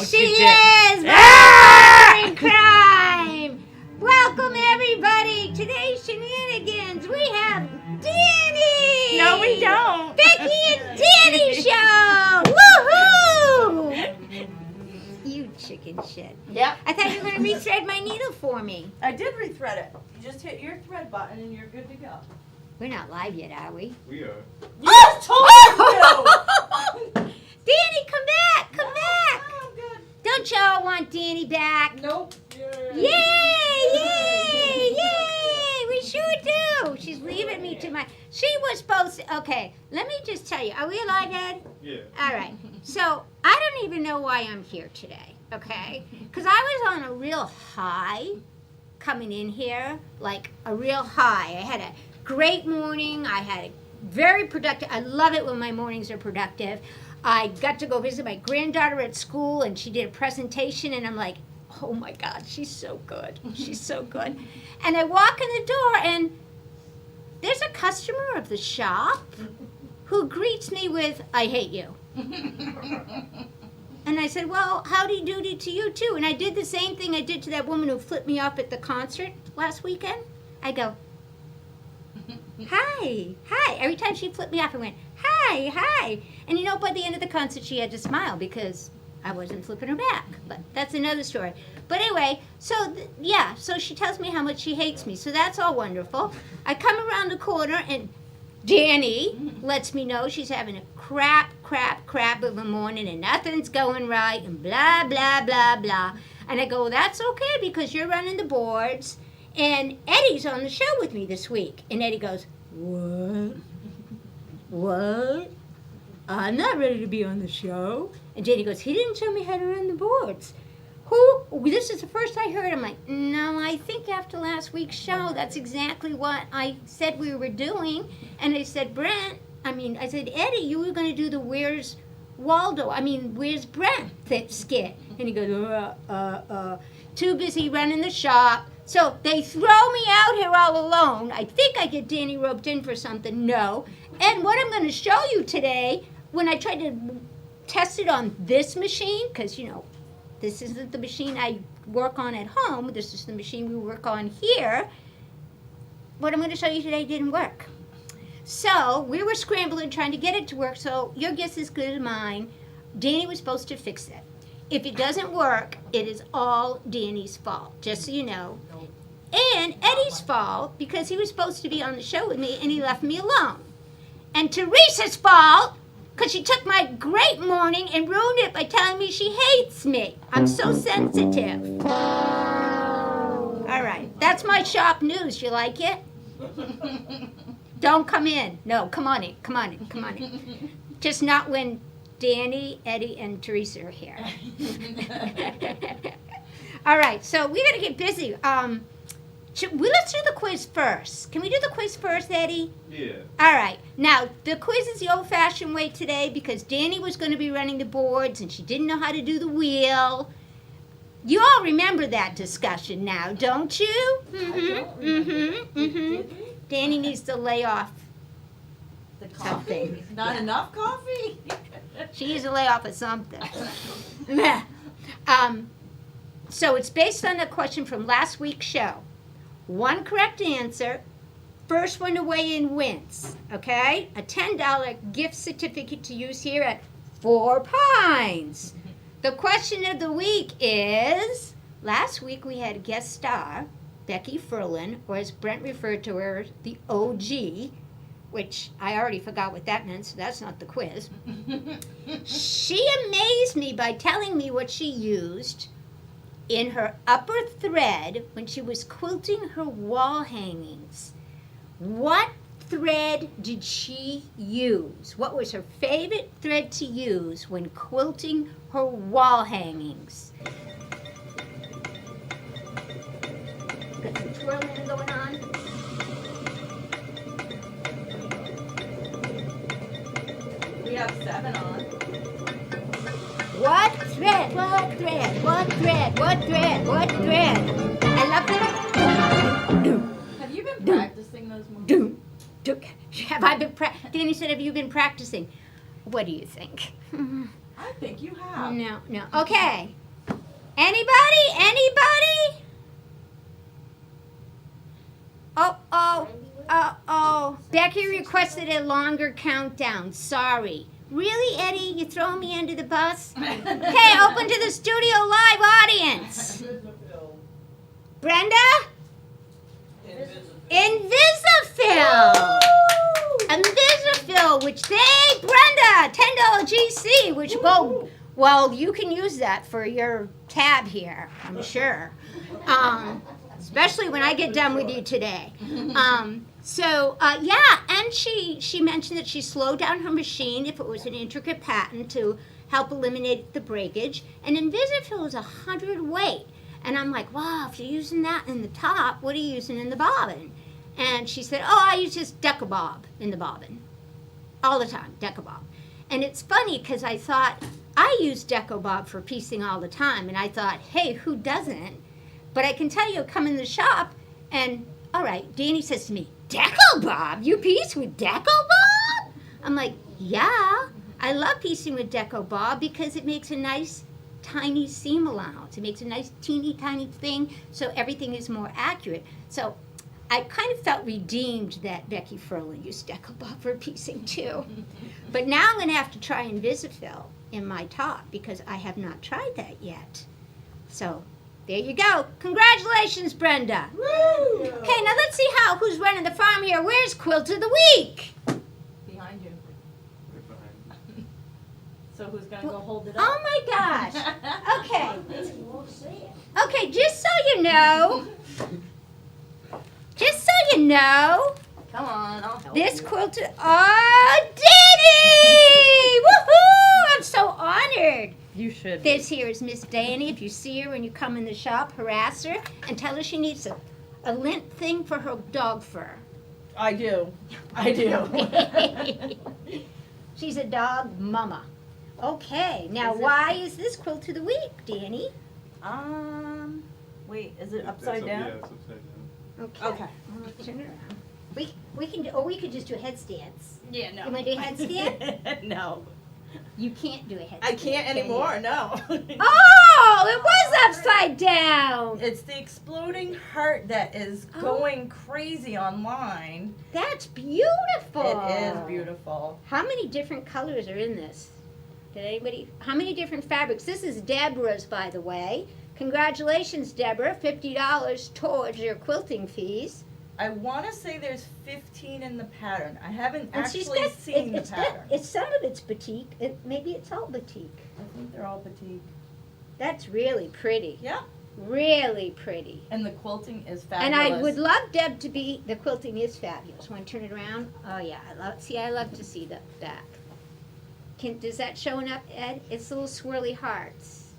she is! Ah! In crime! Welcome, everybody! Today's Shenanigans, we have Danny! No, we don't. Becky and Danny show! Woohoo! You chicken shit. Yep. I thought you were going to rethread my needle for me. I did rethread it. You just hit your thread button and you're good to go. We're not live yet, are we? We are. You just told me to! Danny, come back! Come back! No, I'm good. Don't y'all want Danny back? Nope. Yay! Yay! Yay! We sure do. She's leaving me to my. She was supposed to. Okay, let me just tell you. Are we alive, Ed? Yeah. All right. So I don't even know why I'm here today. Okay? Because I was on a real high coming in here, like a real high. I had a great morning. I had a very productive. I love it when my mornings are productive. I got to go visit my granddaughter at school, and she did a presentation, and I'm like, oh my God, she's so good. She's so good. And I walk in the door, and there's a customer of the shop who greets me with, I hate you. And I said, well, howdy doody to you too. And I did the same thing I did to that woman who flipped me off at the concert last weekend. I go, hi, hi. Every time she flipped me off, I went, hi, hi. And you know, by the end of the concert, she had to smile because I wasn't flipping her back. But that's another story. But anyway, so yeah, so she tells me how much she hates me. So that's all wonderful. I come around the corner and Danny lets me know she's having a crap of a morning and nothing's going right and blah, blah, blah, blah. And I go, well, that's okay because you're running the boards and Eddie's on the show with me this week. And Eddie goes, what? What? I'm not ready to be on the show. And Danny goes, he didn't show me how to run the boards. Who? This is the first I heard. I'm like, no, I think after last week's show, that's exactly what I said we were doing. And I said, I said, Eddie, you were going to do the where's Brent skit. And he goes, too busy running the shop. So they throw me out here all alone. I think I get Danny roped in for something. No. And what I'm going to show you today, when I tried to test it on this machine, because, you know, this isn't the machine I work on at home. This is the machine we work on here. What I'm going to show you today didn't work. So we were scrambling trying to get it to work. So your guess is good as mine. Danny was supposed to fix it. If it doesn't work, it is all Danny's fault, just so you know. And Eddie's fault because he was supposed to be on the show with me and he left me alone. And Teresa's fault because she took my great morning and ruined it by telling me she hates me. I'm so sensitive. All right, that's my shop news. You like it? Don't come in. No, come on in. Come on in. Come on in. Just not when Danny, Eddie, and Teresa are here. All right, so we got to get busy. Let's do the quiz first. Can we do the quiz first, Eddie? Yeah. All right. Now, the quiz is the old-fashioned way today because Danny was going to be running the boards and she didn't know how to do the wheel. You all remember that discussion now, don't you? Danny needs to lay off The coffee? something. Not enough coffee? She needs to lay off of something. So it's based on a question from last week's show. One correct answer, first one to weigh in wins, okay? A $10 gift certificate to use here at Four Pines. The question of the week is, last week we had a guest star, Becky Furlan, or as Brent referred to her, the OG, which I already forgot what that meant, so that's not the quiz. She amazed me by telling me what she used in her upper thread when she was quilting her wall hangings. What thread did she use? What was her favorite thread to use when quilting her wall hangings? Got some twirling going on. We have 7 on. What thread? What thread? What thread? What thread? What thread? I love that. Have you been practicing those moves? Doom. Have I been Danny said, have you been practicing? What do you think? I think you have. No. Okay. Anybody? Oh. Becky requested a longer countdown. Sorry. Really, Eddie? You throwing me under the bus? Okay, open to the studio live audience. Brenda? Invisifil. Invisifil, which Brenda, $10 GC, which go, well, you can use that for your tab here, I'm sure. Especially when I get done with you today. And she mentioned that she slowed down her machine if it was an intricate pattern to help eliminate the breakage. And Invisifil is 100 weight. And I'm like, wow, if you're using that in the top, what are you using in the bobbin? And she said, oh, I use just Decabob in the bobbin. All the time, Decabob. And it's funny because I thought, I use Decabob for piecing all the time. And I thought, hey, who doesn't? But I can tell you, come in the shop and, all right, Danny says to me, Decabob? You piece with Decabob? I'm like, yeah, I love piecing with Decabob because it makes a nice tiny seam allowance. It makes a nice teeny tiny thing so everything is more accurate. So I kind of felt redeemed that Becky Furlan used Decabob for piecing too. But now I'm going to have to try Invisifil in my top because I have not tried that yet. So there you go. Congratulations, Brenda. Woo! Okay, now let's see who's running the farm here. Where's Quilt of the Week? Behind you. So who's gonna go hold it up? Oh my gosh. Okay. Okay, just so you know, Come on, I'll help this you. quilt. Oh, Danny! Woohoo! I'm so honored. You should. This here is Miss Danny. If you see her when you come in the shop, harass her and tell her she needs a lint thing for her dog fur. I do. She's a dog mama. Okay, now why is this Quilt of the Week, Danny? Wait, is it upside down? Yeah, it's upside down. Okay. Well, turn it around. We can do, or we could just do headstands. Yeah, no. You want to do a headstand? No. You can't do a headstand. I can't can you? anymore, no. Oh, it was upside down. It's the exploding heart that is Oh. going crazy online. That's beautiful. It is beautiful. How many different colors are in this? How many different fabrics? This is Deborah's, by the way. Congratulations, Deborah. $50 towards your quilting fees. I want to say there's 15 in the pattern. I haven't And she's actually got, seen the it's pattern. It's some of it's batik. Maybe it's all batik. I think they're all petite. That's really pretty. Yeah. Really pretty. And the quilting is And fabulous. I would love Deb to be, the quilting is fabulous. Want to turn it around? Oh yeah, I love to see the back. Does that showing up, Ed? It's little swirly hearts.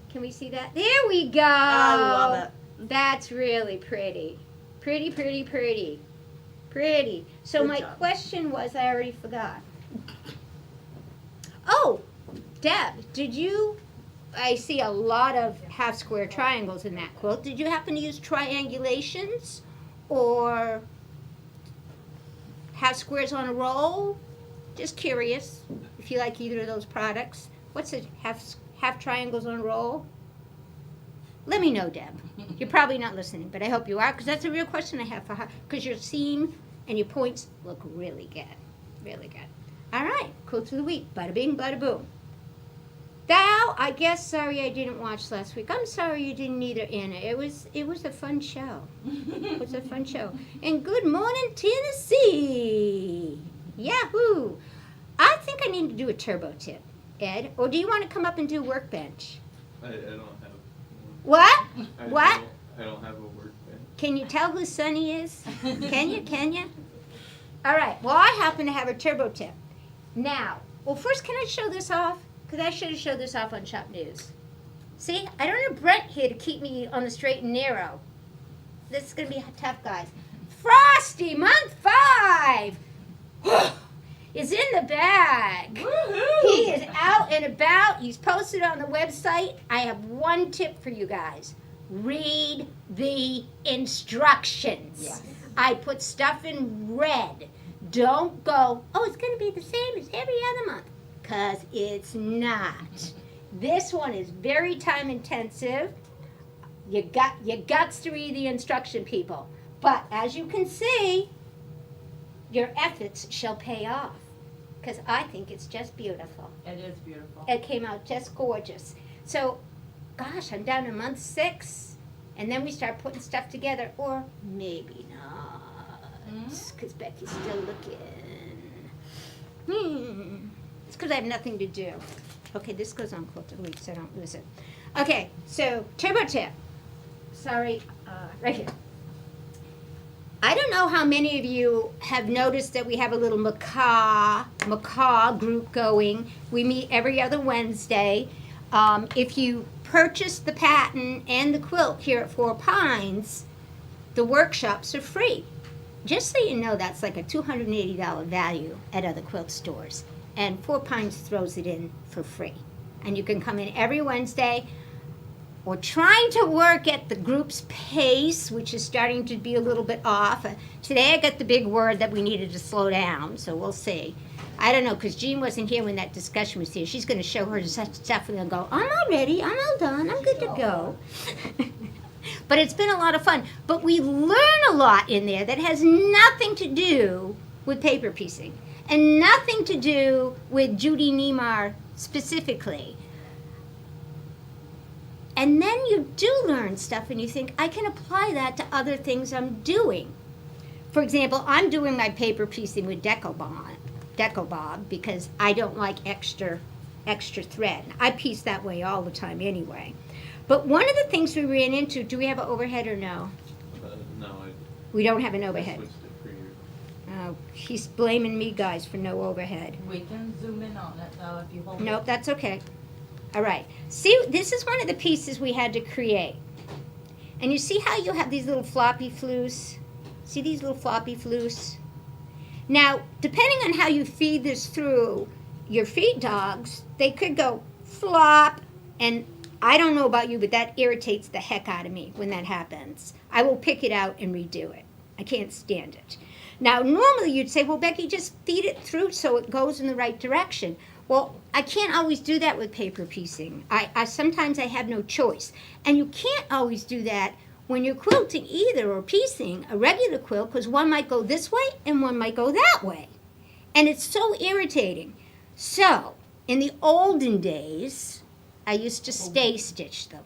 Can we see that? There we go. I love it. That's really pretty. Pretty, pretty, pretty. Pretty. So Good my job. question was, I already forgot. Oh, Deb, I see a lot of half square triangles in that quilt. Did you happen to use triangulations or half squares on a roll? Just curious if you like either of those products. What's it, half triangles on a roll? Let me know, Deb. You're probably not listening, but I hope you are, because that's a real question I have for her. Because your seam and your points look really good. Really good. All right, Quilt of the Week. Bada bing, bada boom. Thou, I guess, sorry I didn't watch last week. I'm sorry you didn't either, Anna. It was a fun show. It was a fun show. And good morning, Tennessee. Yahoo! I think I need to do a turbo tip, Ed. Or do you want to come up and do workbench? I don't have one. What? I What? I don't have a workbench. Can you tell who Sonny is? Can you? All right. Well, I happen to have a turbo tip. Now, well, first, can I show this off? Because I should have showed this off on Shop News. See, I don't have Brent here to keep me on the straight and narrow. This is going to be tough, guys. Frosty, month 5. Is in the bag. Woohoo! He is out and about. He's posted on the website. I have one tip for you guys. Read the instructions. Yes. I put stuff in red. Don't go, oh, it's going to be the same as every other month. because it's not. This one is very time intensive. You got to read the instruction, people. But as you can see, your efforts shall pay off, because I think it's just beautiful. It is beautiful. It came out just gorgeous. So, gosh, I'm down to month 6, and then we start putting stuff together, or maybe not, because Becky's still looking. It's because I have nothing to do. Okay, this goes on Quilt Delete so I don't lose it. Okay, so turbo tip. Sorry, right here. I don't know how many of you have noticed that we have a little macaw group going. We meet every other Wednesday. If you purchase the pattern and the quilt here at Four Pines, the workshops are free. Just so you know, that's like a $280 value at other quilt stores. And Four Pines throws it in for free. And you can come in every Wednesday. We're trying to work at the group's pace, which is starting to be a little bit off. Today I got the big word that we needed to slow down, so we'll see. I don't know, because Jean wasn't here when that discussion was here. She's going to show her stuff and go, I'm all ready, I'm all done, I'm good to go. But it's been a lot of fun. But we learn a lot in there that has nothing to do with paper piecing and nothing to do with Judy Niemeyer specifically. And then you do learn stuff and you think, I can apply that to other things I'm doing. For example, I'm doing my paper piecing with Deco Bob because I don't like extra thread. I piece that way all the time anyway. But one of the things we ran into, do we have an overhead or no? No, We don't have an I overhead. switched it for you. Oh, he's blaming me, guys, for no overhead. We can zoom in on it though if you hold Nope, it. that's okay. All right. See, this is one of the pieces we had to create. And you see how you have these little floppy flues? See these little floppy flues? Now, depending on how you feed this through your feed dogs, they could go flop, and I don't know about you, but that irritates the heck out of me when that happens. I will pick it out and redo it. I can't stand it. Now, normally you'd say, well, Becky, just feed it through so it goes in the right direction. Well, I can't always do that with paper piecing. Sometimes I have no choice. And you can't always do that when you're quilting either or piecing a regular quilt, because one might go this way and one might go that way. And it's so irritating. So, in the olden days, I used to stay stitch them.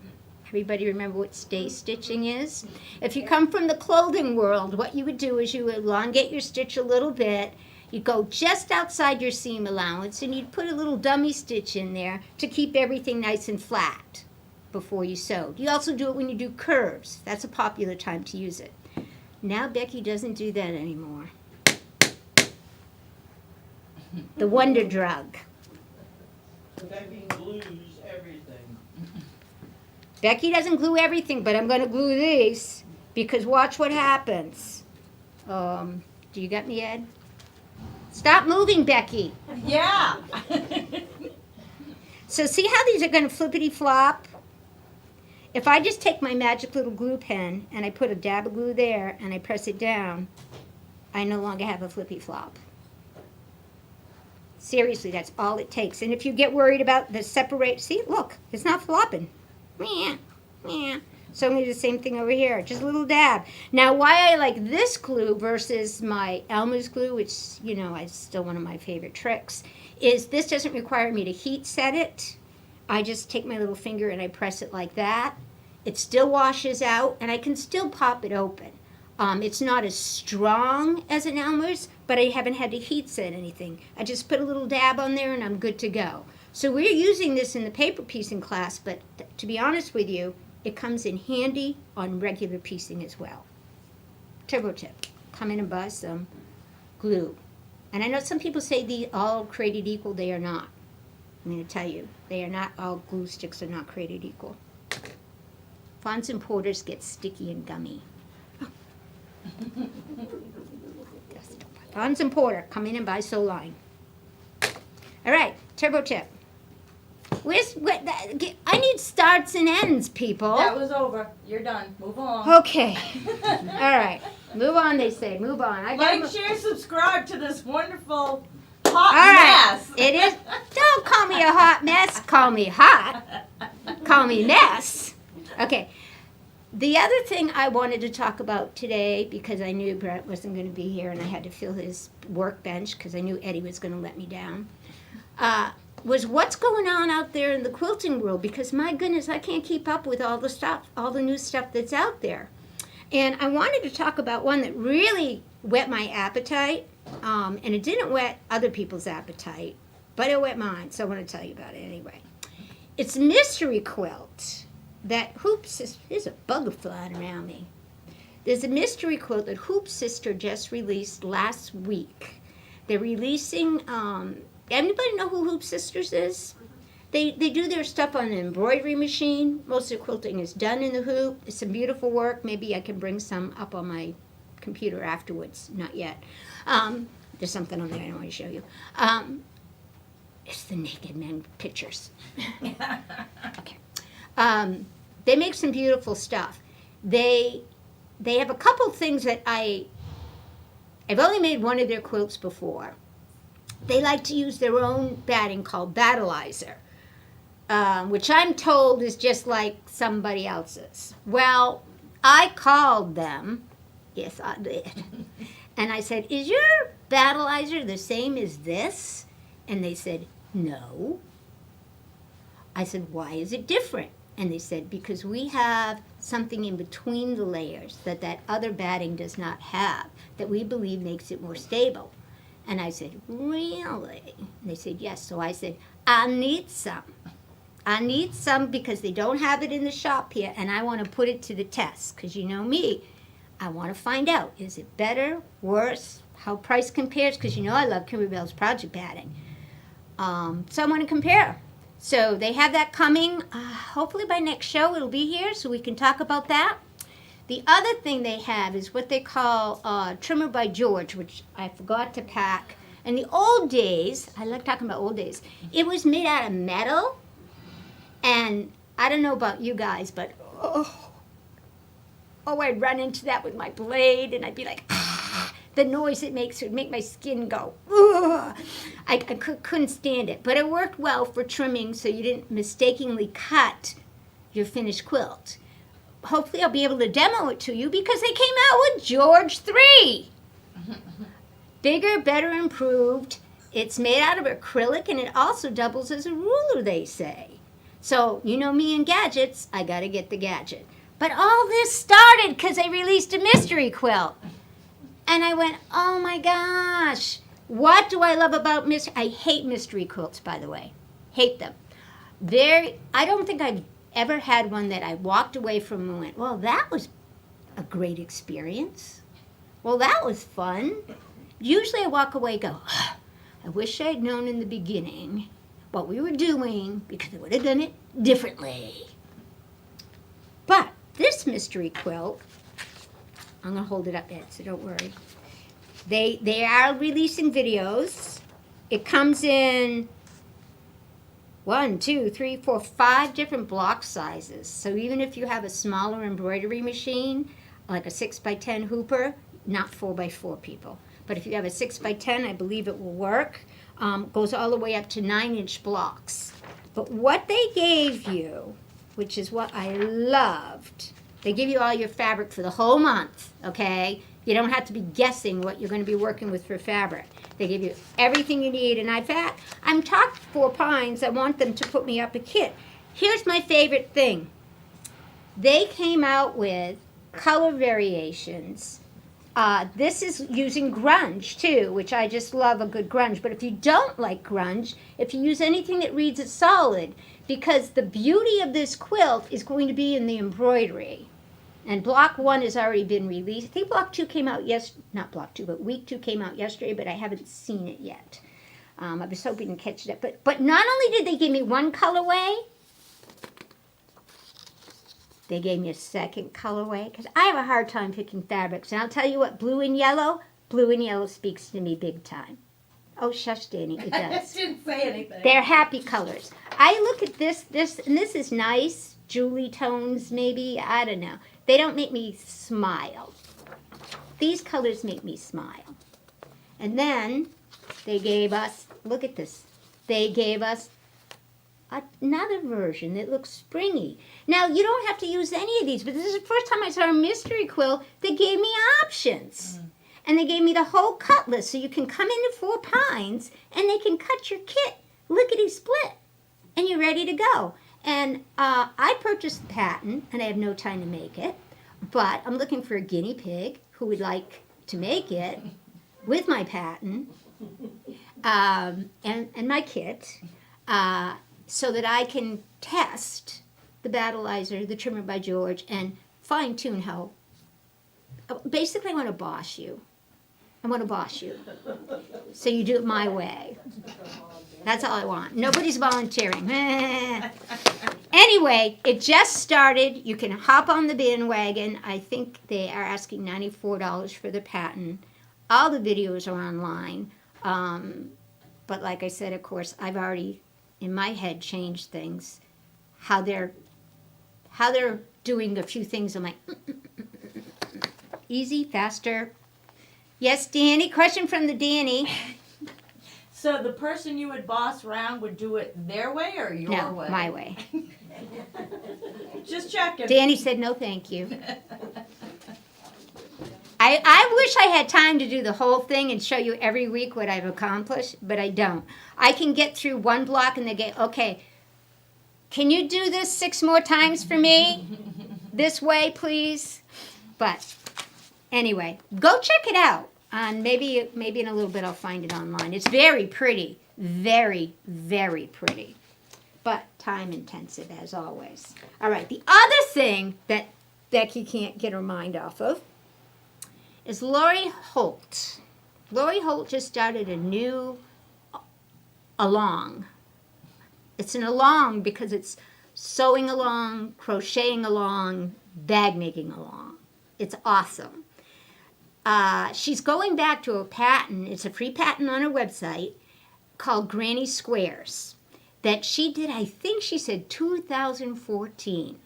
Everybody remember what stay stitching is? If you come from the clothing world, what you would do is you would elongate your stitch a little bit. You'd go just outside your seam allowance and you'd put a little dummy stitch in there to keep everything nice and flat before you sewed. You also do it when you do curves. That's a popular time to use it. Now Becky doesn't do that anymore. The wonder drug. Becky glues everything. Becky doesn't glue everything, but I'm going to glue these because watch what happens. Do you got me, Ed? Stop moving, Becky. Yeah. So see how these are going to flippity flop? If I just take my magic little glue pen and I put a dab of glue there and I press it down, I no longer have a flippy flop. Seriously, that's all it takes. And if you get worried about the separate, see, look, it's not flopping. Meh, meh. So I'm going to do the same thing over here, just a little dab. Now, why I like this glue versus my Elmer's glue, which, you know, is still one of my favorite tricks, is this doesn't require me to heat set it. I just take my little finger and I press it like that. It still washes out, and I can still pop it open. It's not as strong as an Elmer's, but I haven't had to heat set anything. I just put a little dab on there and I'm good to go. So we're using this in the paper piecing class, but to be honest with you, it comes in handy on regular piecing as well. Turbo tip, come in and buy some glue. And I know some people say these all created equal. They are not. I'm going to tell you, they are not. All glue sticks are not created equal. Fonts and Porters get sticky and gummy. Fonts and Porter, come in and buy So Line. All right, turbo tip. I need starts and ends, people. That was over. You're done. Move on. Okay. All right. Move on, they say. Move on. Like, share, subscribe to this wonderful hot right. mess. It is. Don't call me a hot mess. Call me hot. Call me mess. Okay. The other thing I wanted to talk about today, because I knew Brett wasn't going to be here and I had to fill his workbench because I knew Eddie was going to let me down, was what's going on out there in the quilting world. Because my goodness, I can't keep up with all the stuff, all the new stuff that's out there. And I wanted to talk about one that really whet my appetite. And it didn't whet other people's appetite, but it whet mine. So I want to tell you about it anyway. It's mystery quilt. That there's a bug flying around me. There's a mystery quilt that Hoop Sister just released last week. They're releasing, anybody know who Hoop Sisters is? They do their stuff on an embroidery machine. Most of the quilting is done in the hoop. It's some beautiful work. Maybe I can bring some up on my computer afterwards. Not yet. There's something on there I want to show you. It's the naked men pictures. Okay. They make some beautiful stuff. They have a couple things that I've only made one of their quilts before. They like to use their own batting called Battleizer, which I'm told is just like somebody else's. Well, I called them. Yes, I did. And I said, is your Battleizer the same as this? And they said, no. I said, why is it different? And they said, because we have something in between the layers that other batting does not have, that we believe makes it more stable. And I said, really? And they said, yes. So I said, I need some. I need some because they don't have it in the shop here, and I want to put it to the test. Because you know me, I want to find out, is it better, worse, how price compares? Because you know I love Kimber Bell's project batting. So I want to compare. So they have that coming. Hopefully by next show it'll be here so we can talk about that. The other thing they have is what they call Trimmer by George, which I forgot to pack. In the old days, I like talking about old days, it was made out of metal. And I don't know about you guys, but I'd run into that with my blade and I'd be like, the noise it makes would make my skin go, ugh. I couldn't stand it. But it worked well for trimming so you didn't mistakenly cut your finished quilt. Hopefully I'll be able to demo it to you because they came out with George 3. Bigger, better, improved. It's made out of acrylic and it also doubles as a ruler, they say. So, you know me and gadgets, I gotta get the gadget. But all this started because they released a mystery quilt. And I went, oh my gosh, what do I love about mystery? I hate mystery quilts, by the way. Hate them. I don't think I've ever had one that I walked away from and went, well, that was a great experience. Well, that was fun. Usually I walk away and go, I wish I'd known in the beginning what we were doing because I would have done it differently. But this mystery quilt, I'm going to hold it up, Ed, so don't worry. They are releasing videos. It comes in 5 different block sizes. So even if you have a smaller embroidery machine, like a 6x10 hooper, not 4x4 people. But if you have a 6x10, I believe it will work. Goes all the way up to 9-inch blocks. But what they gave you, which is what I loved, they give you all your fabric for the whole month, okay? You don't have to be guessing what you're going to be working with for fabric. They give you everything you need, and I'm talking Four Pines. I want them to put me up a kit. Here's my favorite thing. They came out with color variations. This is using grunge, too, which I just love a good grunge. But if you don't like grunge, if you use anything that reads it solid, because the beauty of this quilt is going to be in the embroidery. And block 1 has already been released. I think block 2 came out not block 2, but week 2 came out yesterday, but I haven't seen it yet. I was hoping to catch it up. But not only did they give me one colorway, they gave me a second colorway, because I have a hard time picking fabrics. And I'll tell you what, blue and yellow speaks to me big time. Oh, shush, Danny, it does. I didn't say anything. They're happy colors. I look at this, and this is nice. Julie tones, maybe. I don't know. They don't make me smile. These colors make me smile. And then they gave us, look at this, they gave us another version that looks springy. Now, you don't have to use any of these, but this is the first time I saw a mystery quilt that gave me options. And they gave me the whole cut list, so you can come into Four Pines and they can cut your kit lickety-split, and you're ready to go. And I purchased the pattern, and I have no time to make it, but I'm looking for a guinea pig who would like to make it with my pattern and my kit, so that I can test the Battleizer, the Trimmer by George, and fine-tune how. Basically, I want to boss you. I want to boss you. So you do it my way. That's all I want. Nobody's volunteering. Anyway, it just started. You can hop on the bandwagon. I think they are asking $94 for the patent. All the videos are online. But like I said, of course, I've already, in my head, changed things. How they're doing a few things. I'm like, easy, faster. Yes, Danny? Question from the Danny. So the person you would boss around would do it their way or your No, way? my way. Just checking. Danny said no thank you. I wish I had time to do the whole thing and show you every week what I've accomplished, but I don't. I can get through one block and they go, okay, can you do this 6 more times for me? This way, please? But anyway, go check it out. Maybe in a little bit I'll find it online. It's very pretty. Very, very pretty. But time intensive, as always. All right, the other thing that Becky can't get her mind off of is Lori Holt. Lori Holt just started a new along. It's an along because it's sewing along, crocheting along, bag making along. It's awesome. She's going back to a patent. It's a free patent on her website called Granny Squares that she did, I think she said 2014.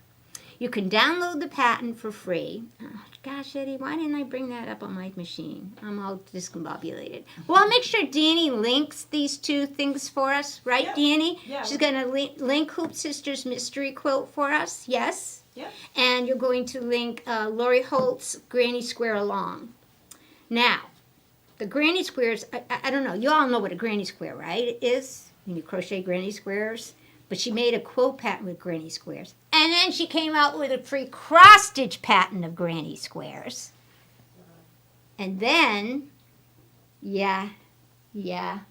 You can download the patent for free. Oh, gosh, Eddie, why didn't I bring that up on my machine? I'm all discombobulated. Well, I'll make sure Danny links these 2 things for us, right, Yep. Danny? Yeah. She's going to link Hoop Sisters Mystery Quilt for us, yes? Yep. And you're going to link Lori Holt's Granny Square Along. Now, the granny squares, I don't know, you all know what a granny square, right? It is, when you crochet granny squares. But she made a quilt pattern with granny squares. And then she came out with a free cross-stitch pattern of granny squares. And then, yeah. No.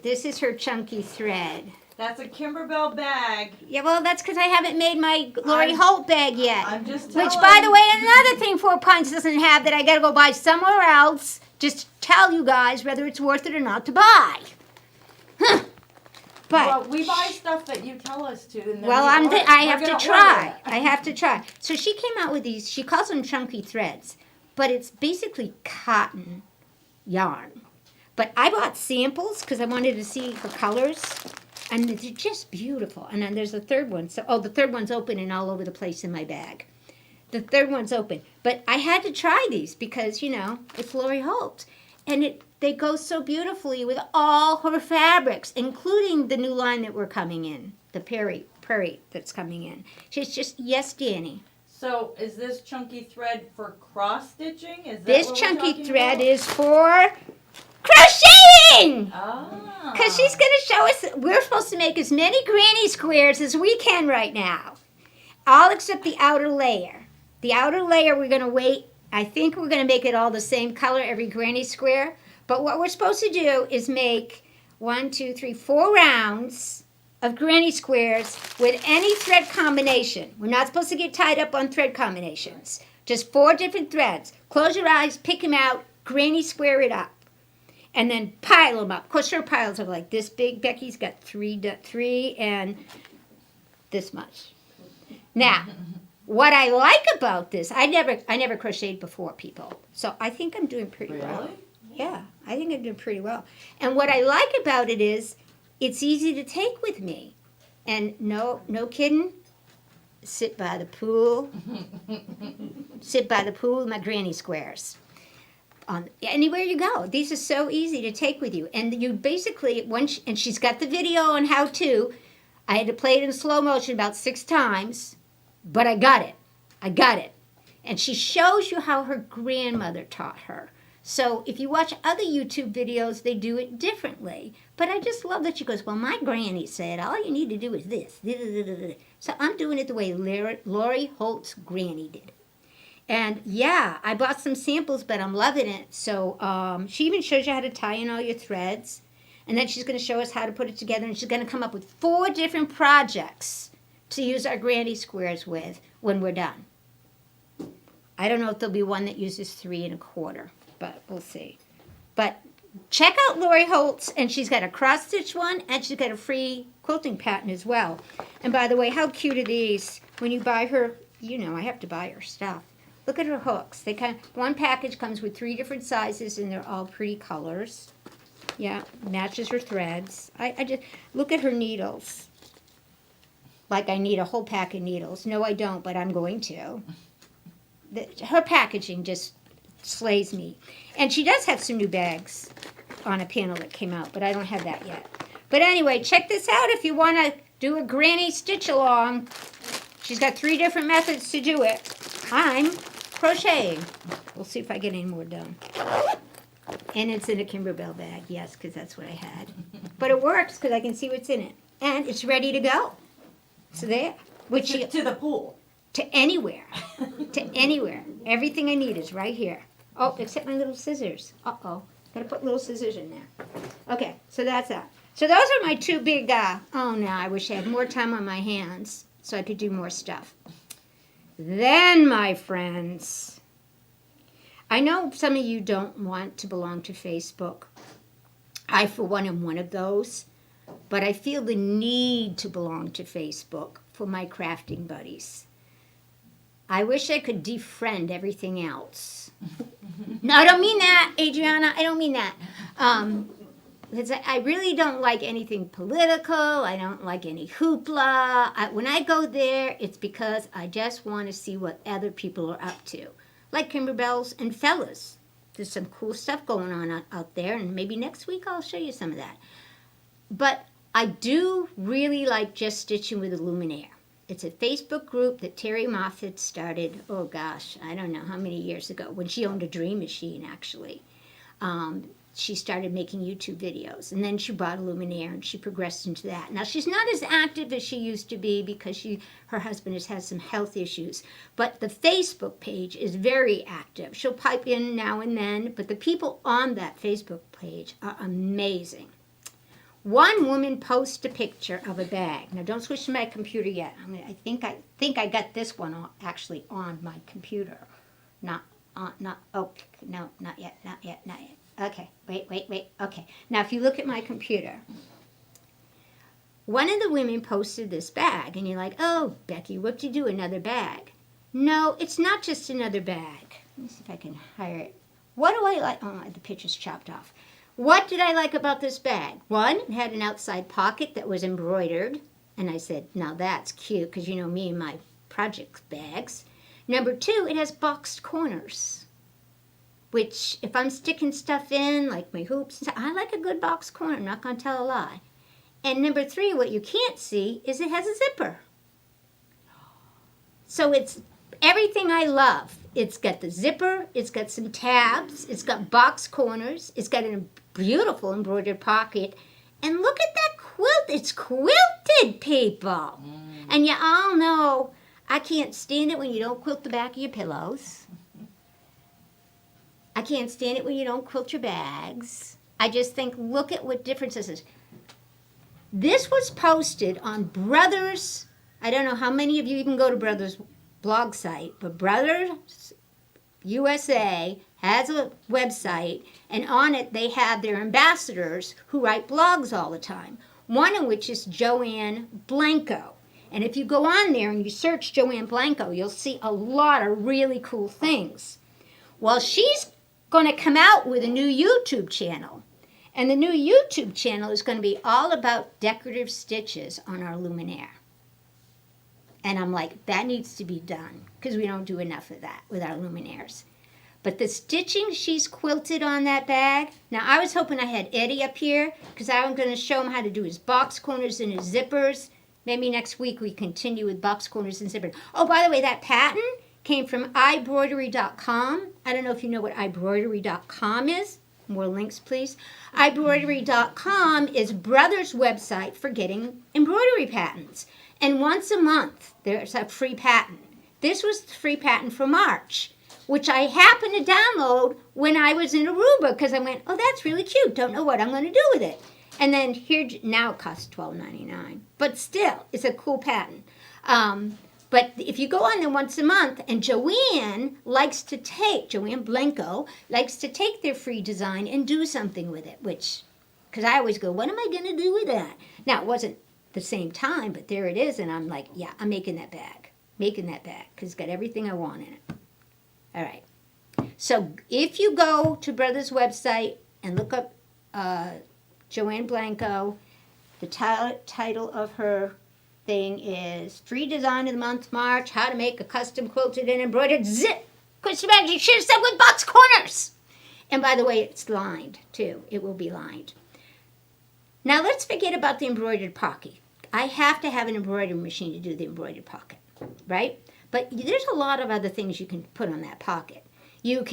This is her chunky thread. That's a Kimberbell bag. Yeah, well, that's because I haven't made my Lori Holt bag yet. I'm just telling. Which, by the way, another thing Four Pines doesn't have that I got to go buy somewhere else. Just to tell you guys whether it's worth it or not to buy. Huh. But Well, we buy stuff that you tell us to. And then well, we I have we're to gonna try. order it. I have to try. So she came out with these. She calls them chunky threads, but it's basically cotton yarn. But I bought samples because I wanted to see her colors. And they're just beautiful. And then there's a third one. So, the third one's open and all over the place in my bag. The third one's open. But I had to try these because, it's Lori Holt. And they go so beautifully with all her fabrics, including the new line that we're coming in, the Prairie that's coming in. She's just, yes, Danny. So, is this chunky thread for cross stitching? Is that This what we're chunky talking thread about? is for crocheting! Ah. Because she's going to show us, we're supposed to make as many granny squares as we can right now. All except the outer layer. The outer layer we're going to wait. I think we're going to make it all the same color, every granny square. But what we're supposed to do is make 4 rounds of granny squares with any thread combination. We're not supposed to get tied up on thread combinations. Just 4 different threads. Close your eyes, pick them out, granny square it up. And then pile them up. Of course, her piles are like this big. Becky's got 3 and this much. Now, what I like about this, I never crocheted before, people. So I think I'm doing pretty well. Really? Yeah, I think I'm doing pretty well. And what I like about it is, it's easy to take with me. And no kidding, sit by the pool. Sit by the pool with my granny squares. Anywhere you go. These are so easy to take with you. And you basically, and she's got the video on how to. I had to play it in slow motion about 6 times, but I got it. I got it. And she shows you how her grandmother taught her. So if you watch other YouTube videos, they do it differently. But I just love that she goes, well, my granny said, all you need to do is this. So I'm doing it the way Lori Holt's granny did. And yeah, I bought some samples, but I'm loving it. So she even shows you how to tie in all your threads. And then she's going to show us how to put it together. And she's going to come up with 4 different projects to use our granny squares with when we're done. I don't know if there'll be one that uses 3 1/4, but we'll see. But check out Lori Holt's, and she's got a cross-stitch one, and she's got a free quilting pattern as well. And by the way, how cute are these? When you buy her, you know, I have to buy her stuff. Look at her hooks. One package comes with 3 different sizes, and they're all pretty colors. Yeah, matches her threads. I just look at her needles. Like I need a whole pack of needles. No, I don't, but I'm going to. Her packaging just slays me. And she does have some new bags on a panel that came out, but I don't have that yet. But anyway, check this out if you want to do a granny stitch along. She's got 3 different methods to do it. I'm crocheting. We'll see if I get any more done. And it's in a Kimberbell bag, yes, because that's what I had. But it works because I can see what's in it. And it's ready to go. So there. To the pool. To anywhere. To anywhere. Everything I need is right here. Oh, except my little scissors. Uh-oh. Gotta put little scissors in there. Okay, so that's that. So those are my 2 big, oh no, I wish I had more time on my hands so I could do more stuff. Then, my friends, I know some of you don't want to belong to Facebook. I, for one, am one of those. But I feel the need to belong to Facebook for my crafting buddies. I wish I could defriend everything else. No, I don't mean that, Adriana. I don't mean that. I really don't like anything political. I don't like any hoopla. When I go there, it's because I just want to see what other people are up to. Like Kimberbells and Fellas. There's some cool stuff going on out there, and maybe next week I'll show you some of that. But I do really like Just Stitching with a Luminaire. It's a Facebook group that Terry Moffat started, oh gosh, I don't know how many years ago, when she owned a Dream Machine, actually. She started making YouTube videos, and then she bought a Luminaire, and she progressed into that. Now, she's not as active as she used to be because her husband has had some health issues, but the Facebook page is very active. She'll pipe in now and then, but the people on that Facebook page are amazing. One woman posted a picture of a bag. Now, don't switch to my computer yet. I think I got this one actually on my computer. No, not yet. Okay, wait. Okay, now if you look at my computer, one of the women posted this bag, and you're like, oh, Becky, what did you do, another bag? No, it's not just another bag. Let me see if I can hire it. What do I like? Oh, the picture's chopped off. What did I like about this bag? One, it had an outside pocket that was embroidered, and I said, now that's cute, because you know me and my project bags. Number 2, it has boxed corners, which if I'm sticking stuff in, like my hoops, I like a good boxed corner, I'm not going to tell a lie. And number 3, what you can't see is it has a zipper. So it's everything I love. It's got the zipper, it's got some tabs, it's got box corners, it's got a beautiful embroidered pocket, and look at that quilt. It's quilted, people. And you all know I can't stand it when you don't quilt the back of your pillows. I can't stand it when you don't quilt your bags. I just think, look at what difference this is. This was posted on Brothers. I don't know how many of you even go to Brothers' blog site, but Brothers USA has a website, and on it they have their ambassadors who write blogs all the time, one of which is Joanne Blanco. And if you go on there and you search Joanne Blanco, you'll see a lot of really cool things. Well, she's going to come out with a new YouTube channel, and the new YouTube channel is going to be all about decorative stitches on our Luminaire. And I'm like, that needs to be done because we don't do enough of that with our luminaires. But the stitching she's quilted on that bag, now I was hoping I had Eddie up here because I'm going to show him how to do his box corners and his zippers. Maybe next week we continue with box corners and zippers. Oh, by the way, that pattern came from iBroidery.com. I don't know if you know what iBroidery.com is. More links, please. iBroidery.com is Brother's website for getting embroidery patterns. And once a month, there's a free pattern. This was the free pattern for March, which I happened to download when I was in Aruba because I went, oh, that's really cute. Don't know what I'm going to do with it. And then here, now it costs $12.99. But still, it's a cool pattern. But if you go on there once a month, and Joanne Blanco likes to take their free design and do something with it, which, because I always go, what am I going to do with that? Now, it wasn't the same time, but there it is, and I'm like, yeah, I'm making that bag, because it's got everything I want in it. All right. So if you go to Brother's website and look up Joanne Blanco, the title of her thing is Free Design of the Month March, How to Make a Custom Quilted and Embroidered Zip. Question bag you should have said with box corners. And by the way, it's lined too. It will be lined. Now let's forget about the embroidered pocket. I have to have an embroidery machine to do the embroidered pocket, right? But there's a lot of other things you can put on that pocket. You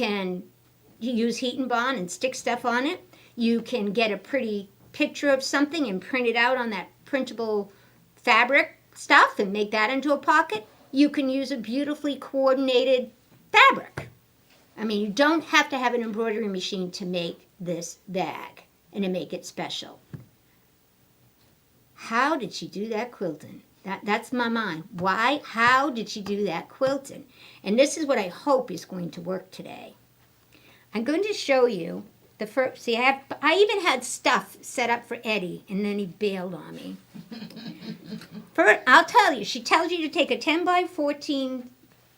use heat and bond and stick stuff on it. You can get a pretty picture of something and print it out on that printable fabric stuff and make that into a pocket. You can use a beautifully coordinated fabric. I mean, you don't have to have an embroidery machine to make this bag and to make it special. How did she do that quilting? That's my mind. Why? How did she do that quilting? And this is what I hope is going to work today. I'm going to show you the first. See, I even had stuff set up for Eddie, and then he bailed on me. First, I'll tell you. She tells you to take a 10 by 14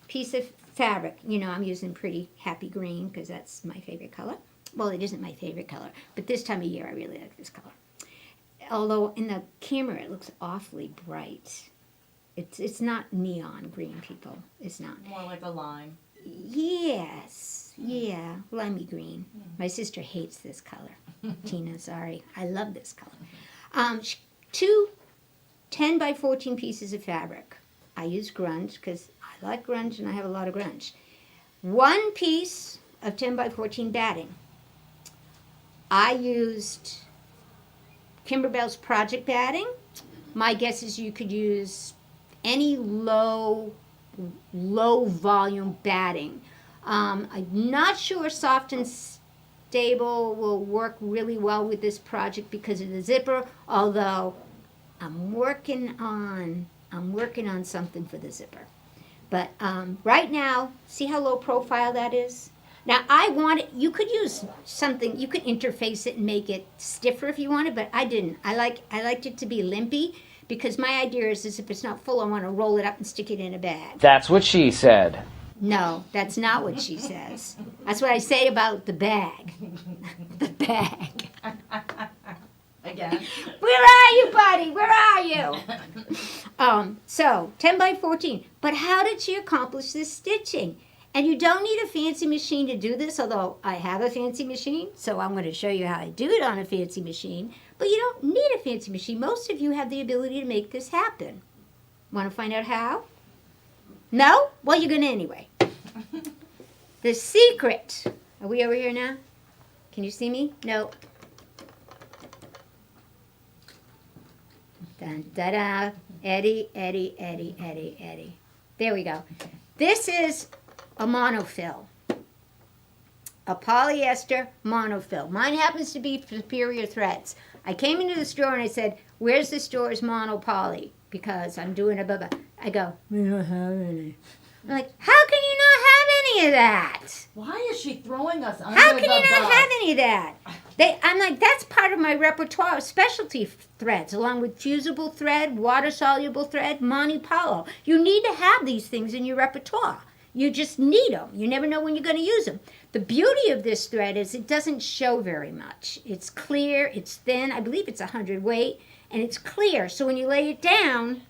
piece of fabric. You know, I'm using pretty happy green because that's my favorite color. Well, it isn't my favorite color, but this time of year I really like this color. Although in the camera it looks awfully bright. It's not neon green, people. It's not. More like a lime. Yes. Yeah. Limey green. My sister hates this color. Tina, sorry. I love this color. 2 10 by 14 pieces of fabric. I use grunge because I like grunge and I have a lot of grunge. 1 piece of 10 by 14 batting. I used Kimberbell's Project batting. My guess is you could use any low volume batting. I'm not sure Soft and Stable will work really well with this project because of the zipper, although I'm working on something for the zipper. But right now, see how low profile that is? Now, I want it, you could use something, you could interface it and make it stiffer if you wanted, but I didn't. I liked it to be limpy because my idea is if it's not full, I want to roll it up and stick it in a bag. That's what she said. No, that's not what she says. That's what I say about the bag. The bag. Again. Where are you, buddy? Where are you? So, 10 by 14. But how did she accomplish this stitching? And you don't need a fancy machine to do this, although I have a fancy machine, so I'm going to show you how I do it on a fancy machine. But you don't need a fancy machine. Most of you have the ability to make this happen. Want to find out how? No? Well, you're going to anyway. The secret. Are we over here now? Can you see me? No. Dun, da, da. Eddie, Eddie, Eddie, Eddie, Eddie. There we go. This is a monofill. A polyester monofill. Mine happens to be Superior Threads. I came into the store and I said, where's the store's monopoly? Because I'm doing a blah. I go, we don't have any. I'm like, how can you not have any of that? Why is she throwing us under How the can you not bus? have any of that? I'm like, that's part of my repertoire of specialty threads, along with fusible thread, water-soluble thread, Monte Polo. You need to have these things in your repertoire. You just need them. You never know when you're going to use them. The beauty of this thread is it doesn't show very much. It's clear, it's thin. I believe it's 100 weight, and it's clear. So when you lay it down,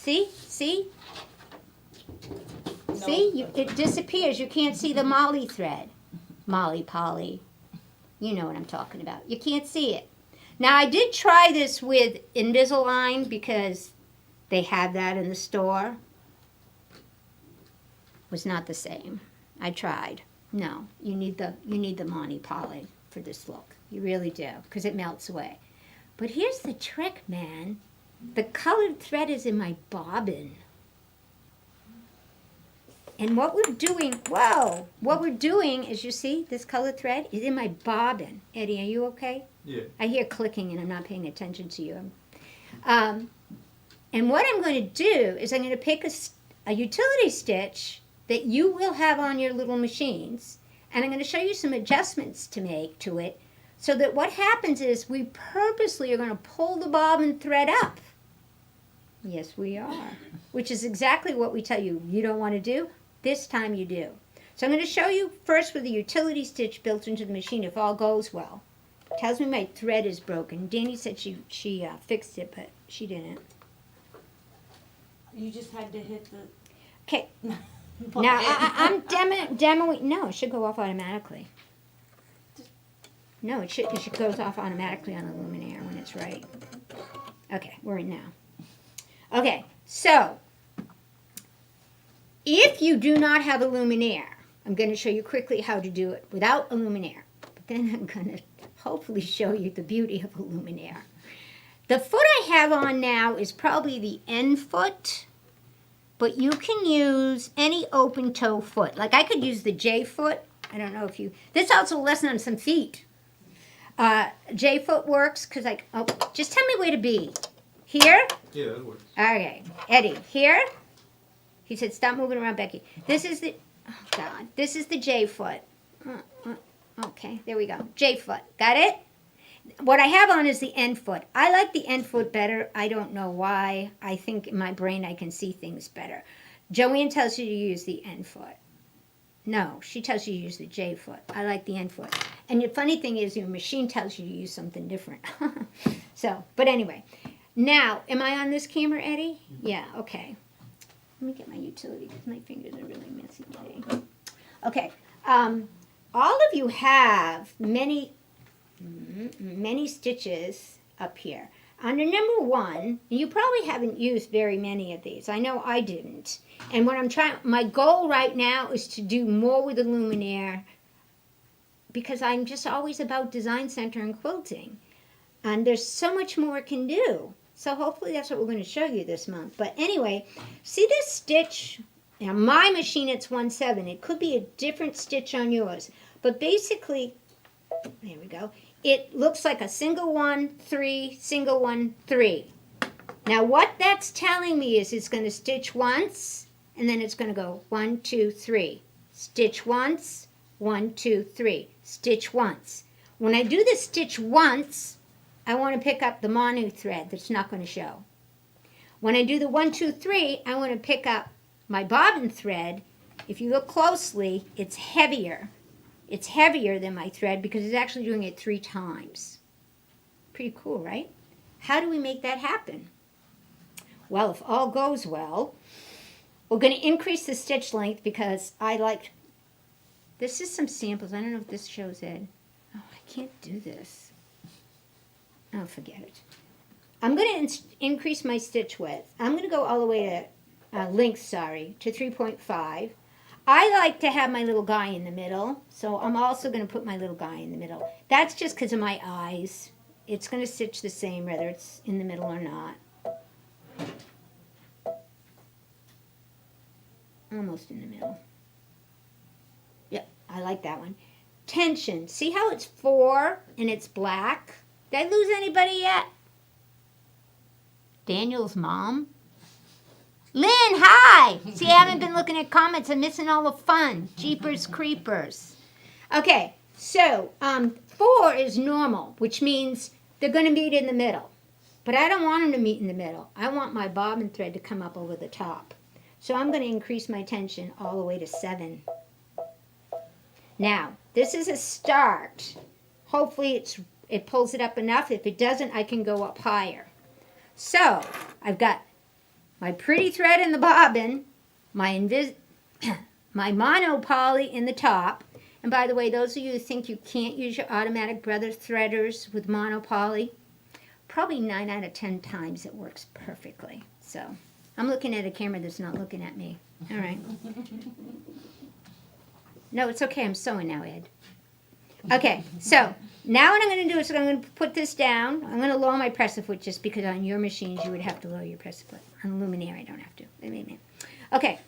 See? See? No. See? It disappears. You can't see the Molly thread. Molly Polly. You know what I'm talking about. You can't see it. Now, I did try this with Invisalign because they have that in the store. Was not the same. I tried. No, you need the Monty Polly for this look. You really do, because it melts away. But here's the trick, man. The colored thread is in my bobbin. And what we're doing, what we're doing is, you see, this colored thread is in my bobbin. Eddie, are you okay? Yeah. I hear clicking and I'm not paying attention to you. And what I'm going to do is I'm going to pick a utility stitch that you will have on your little machines, and I'm going to show you some adjustments to make to it, so that what happens is we purposely are going to pull the bobbin thread up. Yes, we are. Which is exactly what we tell you you don't want to do. This time you do. So I'm going to show you first with the utility stitch built into the machine if all goes well. Tells me my thread is broken. Danny said she fixed it, but she didn't. You just had to hit the. Okay. Now, I'm demoing. No, it should go off automatically. No, it goes off automatically on the luminaire when it's right. Okay, we're in now. Okay, so if you do not have a luminaire, I'm going to show you quickly how to do it without a luminaire. But then I'm going to hopefully show you the beauty of a luminaire. The foot I have on now is probably the end foot. But you can use any open toe foot. Like I could use the J foot. I don't know if you... This is also a lesson on some feet. J foot works because just tell me where to be. Here? Yeah, that works. Okay. Eddie, here? He said, stop moving around, Becky. This is the... Oh, God. This is the J foot. Okay, there we go. J foot. Got it? What I have on is the end foot. I like the end foot better. I don't know why. I think in my brain I can see things better. Joanne tells you to use the end foot. No, she tells you to use the J foot. I like the end foot. And the funny thing is your machine tells you to use something different. So, but anyway. Now, am I on this camera, Eddie? Yeah, okay. Let me get my utility because my fingers are really messy today. Okay. All of you have many stitches up here. Under number 1, you probably haven't used very many of these. I know I didn't. And what my goal right now is to do more with the luminaire because I'm just always about design center and quilting. And there's so much more it can do. So hopefully that's what we're going to show you this month. But anyway, see this stitch? Now my machine it's 1/7. It could be a different stitch on yours. But basically, there we go. It looks like a single 1, 3, single 1, 3. Now what that's telling me is it's going to stitch once, and then it's going to go 1, 2, 3. Stitch once, 1, 2, 3. Stitch once. When I do the stitch once, I want to pick up the Manu thread that's not going to show. When I do the 1, 2, 3, I want to pick up my bobbin thread. If you look closely, it's heavier. It's heavier than my thread because it's actually doing it 3 times. Pretty cool, right? How do we make that happen? Well, if all goes well, we're going to increase the stitch length because this is some samples. I don't know if this shows it. Oh, I can't do this. Oh, forget it. I'm going to increase my stitch width. I'm going to go all the way to, length, to 3.5. I like to have my little guy in the middle, so I'm also going to put my little guy in the middle. That's just because of my eyes. It's going to stitch the same whether it's in the middle or not. Almost in the middle. Yep, I like that one. Tension. See how it's 4 and it's black? Did I lose anybody yet? Daniel's mom? Lynn, hi! See, I haven't been looking at comments. I'm missing all the fun. Jeepers creepers. Okay, so 4 is normal, which means they're going to meet in the middle. But I don't want them to meet in the middle. I want my bobbin thread to come up over the top. So I'm going to increase my tension all the way to 7. Now, this is a start. Hopefully it pulls it up enough. If it doesn't, I can go up higher. So I've got my pretty thread in the bobbin, my my mono poly in the top. And by the way, those of you who think you can't use your automatic brother threaders with mono poly, probably 9 out of 10 times it works perfectly. So I'm looking at a camera that's not looking at me. All right. No, it's okay. I'm sewing now, Ed. Okay, so now what I'm going to do is I'm going to put this down. I'm going to lower my presser foot just because on your machines you would have to lower your presser foot. On Luminaire I don't have to. Okay,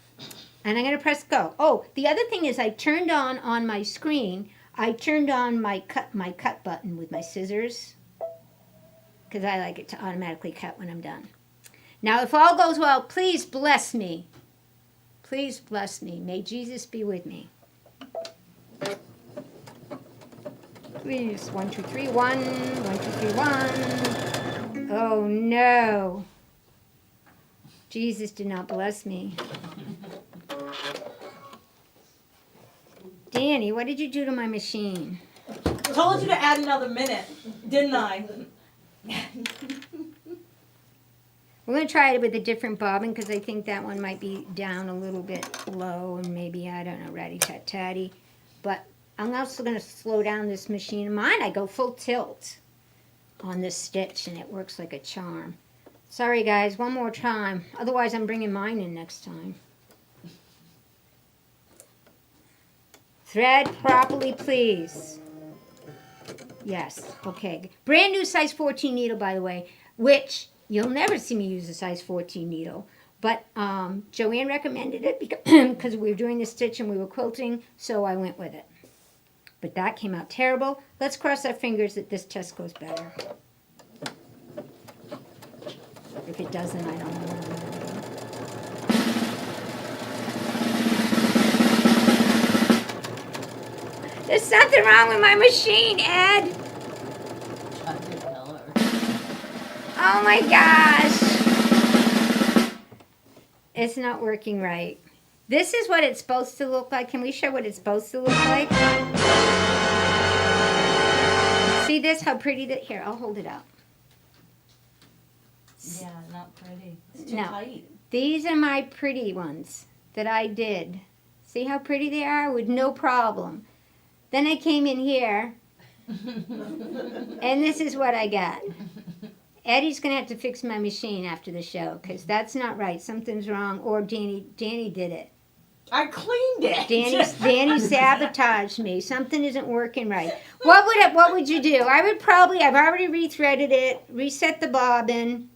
and I'm going to press go. Oh, the other thing is I turned on my screen, I turned on my cut button with my scissors because I like it to automatically cut when I'm done. Now if all goes well, please bless me. Please bless me. May Jesus be with me. Please, 1, 2, 3, 1, 1, 2, 3, 1. Oh no. Jesus did not bless me. Danny, what did you do to my machine? Told you to add another minute, didn't I? We're going to try it with a different bobbin because I think that one might be down a little bit low and maybe, I don't know, ratty-tat-tatty. But I'm also going to slow down this machine. Mine, I go full tilt on this stitch and it works like a charm. Sorry guys, one more time. Otherwise I'm bringing mine in next time. Thread properly, please. Yes, okay. Brand new size 14 needle, by the way, which you'll never see me use a size 14 needle. But Joanne recommended it because we were doing the stitch and we were quilting, so I went with it. But that came out terrible. Let's cross our fingers that this test goes better. If it doesn't, I don't know what I'm going to do. There's something wrong with my machine, Ed. Oh my gosh. It's not working right. This is what it's supposed to look like. Can we show what it's supposed to look like? See this? How pretty that. Here, I'll hold it up. Yeah, not pretty. It's too No. tight. These are my pretty ones that I did. See how pretty they are? With no problem. Then I came in here, and this is what I got. Eddie's going to have to fix my machine after the show, because that's not right. Something's wrong, or Danny did it. I cleaned it. Danny sabotaged me. Something isn't working right. What would you do? I've already rethreaded it, reset the bobbin.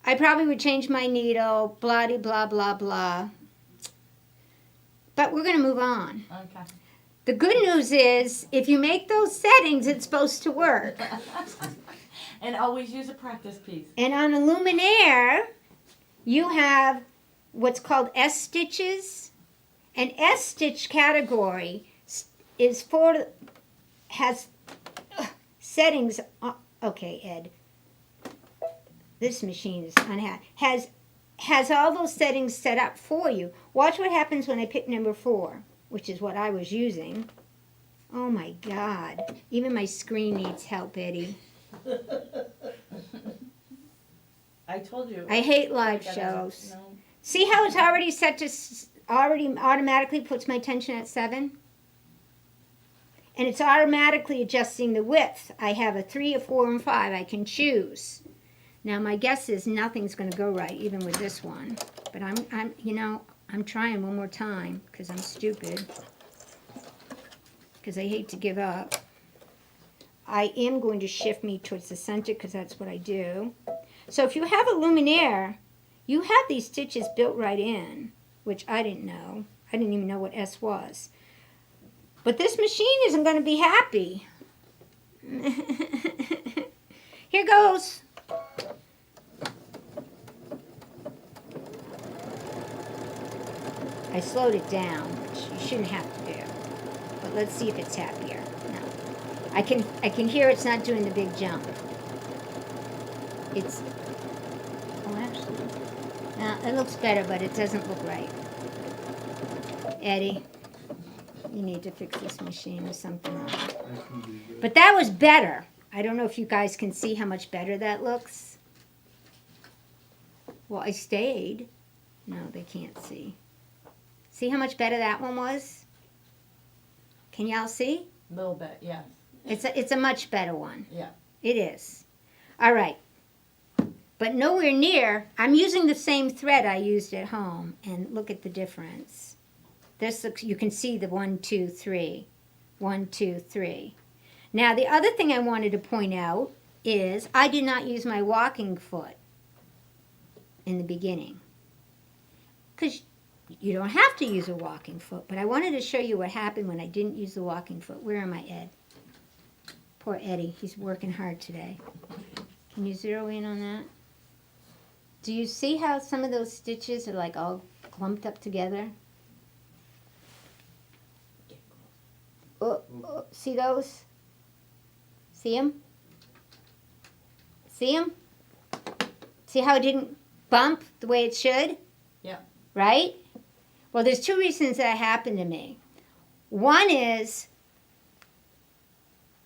I probably would change my needle, blah, blah, blah, blah. But we're going to move on. Okay. The good news is, if you make those settings, it's supposed to work. And always use a practice piece. And on a Luminaire, you have what's called S-stitches. An S-stitch category has settings. Okay, Ed. This machine is unhappy. Has all those settings set up for you. Watch what happens when I pick number 4, which is what I was using. Oh my God. Even my screen needs help, Eddie. I told you. I hate live shows. No. See how it's already set to, already automatically puts my tension at 7? And it's automatically adjusting the width. I have a 3, a 4, and 5 I can choose. Now my guess is nothing's going to go right, even with this one. But I'm trying one more time because I'm stupid. Because I hate to give up. I am going to shift me towards the center because that's what I do. So if you have a Luminaire, you have these stitches built right in, which I didn't know. I didn't even know what S was. But this machine isn't going to be happy. Here goes. I slowed it down, which you shouldn't have to do. But let's see if it's happier. No. I can hear it's not doing the big jump. It's, oh actually, now it looks better, but it doesn't look right. Eddie, you need to fix this machine with something wrong. But that was better. I don't know if you guys can see how much better that looks. Well, I stayed. No, they can't see. See how much better that one was? Can y'all see? A little bit, yeah. It's a much better one. Yeah. It is. All right. But nowhere near, I'm using the same thread I used at home, and look at the difference. This looks, you can see the 1, 2, 3. 1, 2, 3. Now, the other thing I wanted to point out is I did not use my walking foot in the beginning. Because you don't have to use a walking foot, but I wanted to show you what happened when I didn't use the walking foot. Where am I, Ed? Poor Eddie, he's working hard today. Can you zero in on that? Do you see how some of those stitches are like all clumped up together? Oh, see those? See them? See them? See how it didn't bump the way it should? Yeah. Right? Well, there's two reasons that happened to me. One is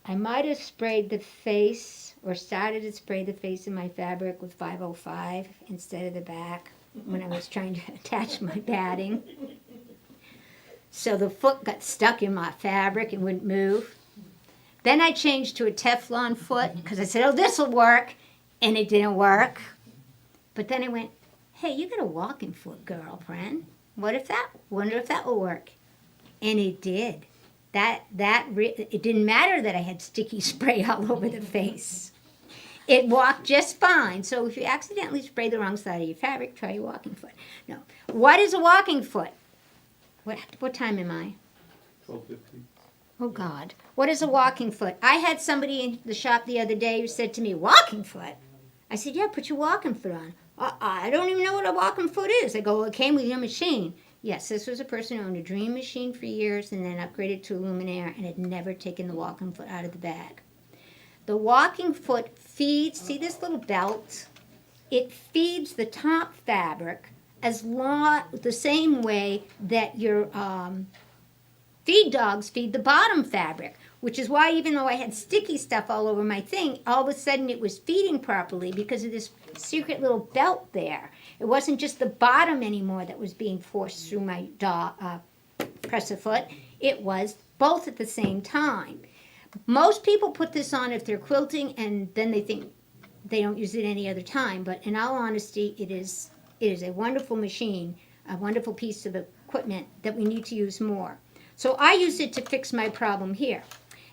I might have sprayed the face or started to spray the face of my fabric with 505 instead of the back when I was trying to attach my batting. So the foot got stuck in my fabric and wouldn't move. Then I changed to a Teflon foot because I said, oh, this will work. And it didn't work. But then I went, hey, you got a walking foot, girlfriend. Wonder if that will work. And it did. It didn't matter that I had sticky spray all over the face. It walked just fine. So if you accidentally spray the wrong side of your fabric, try your walking foot. No. What is a walking foot? What time am I? 12:50. Oh, God. What is a walking foot? I had somebody in the shop the other day who said to me, walking foot? I said, yeah, put your walking foot on. I don't even know what a walking foot is. I go, well, it came with your machine. Yes, this was a person who owned a Dream machine for years and then upgraded to a Luminaire and had never taken the walking foot out of the bag. The walking foot feeds, see this little belt? It feeds the top fabric the same way that your feed dogs feed the bottom fabric, which is why even though I had sticky stuff all over my thing, all of a sudden it was feeding properly because of this secret little belt there. It wasn't just the bottom anymore that was being forced through my presser foot. It was both at the same time. Most people put this on if they're quilting and then they think they don't use it any other time, but in all honesty, it is a wonderful machine, a wonderful piece of equipment that we need to use more. So I used it to fix my problem here.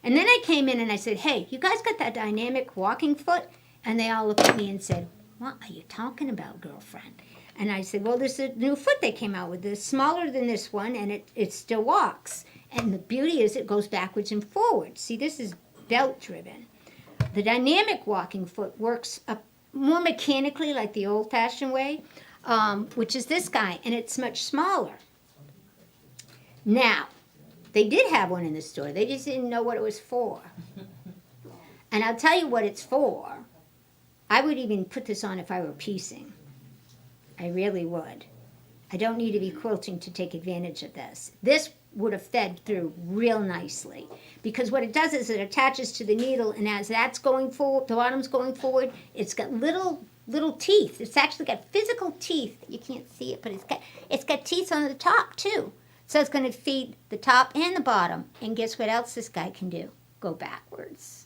And then I came in and I said, hey, you guys got that dynamic walking foot? And they all looked at me and said, what are you talking about, girlfriend? And I said, well, there's a new foot they came out with. It's smaller than this one, and it still walks. And the beauty is it goes backwards and forwards. See, this is belt-driven. The dynamic walking foot works more mechanically like the old-fashioned way, which is this guy, and it's much smaller. Now, they did have one in the store. They just didn't know what it was for. And I'll tell you what it's for. I would even put this on if I were piecing. I really would. I don't need to be quilting to take advantage of this. This would have fed through real nicely because what it does is it attaches to the needle, and as that's going forward, the bottom's going forward, it's got little teeth. It's actually got physical teeth. You can't see it, but it's got teeth on the top too. So it's going to feed the top and the bottom. And guess what else this guy can do? Go backwards.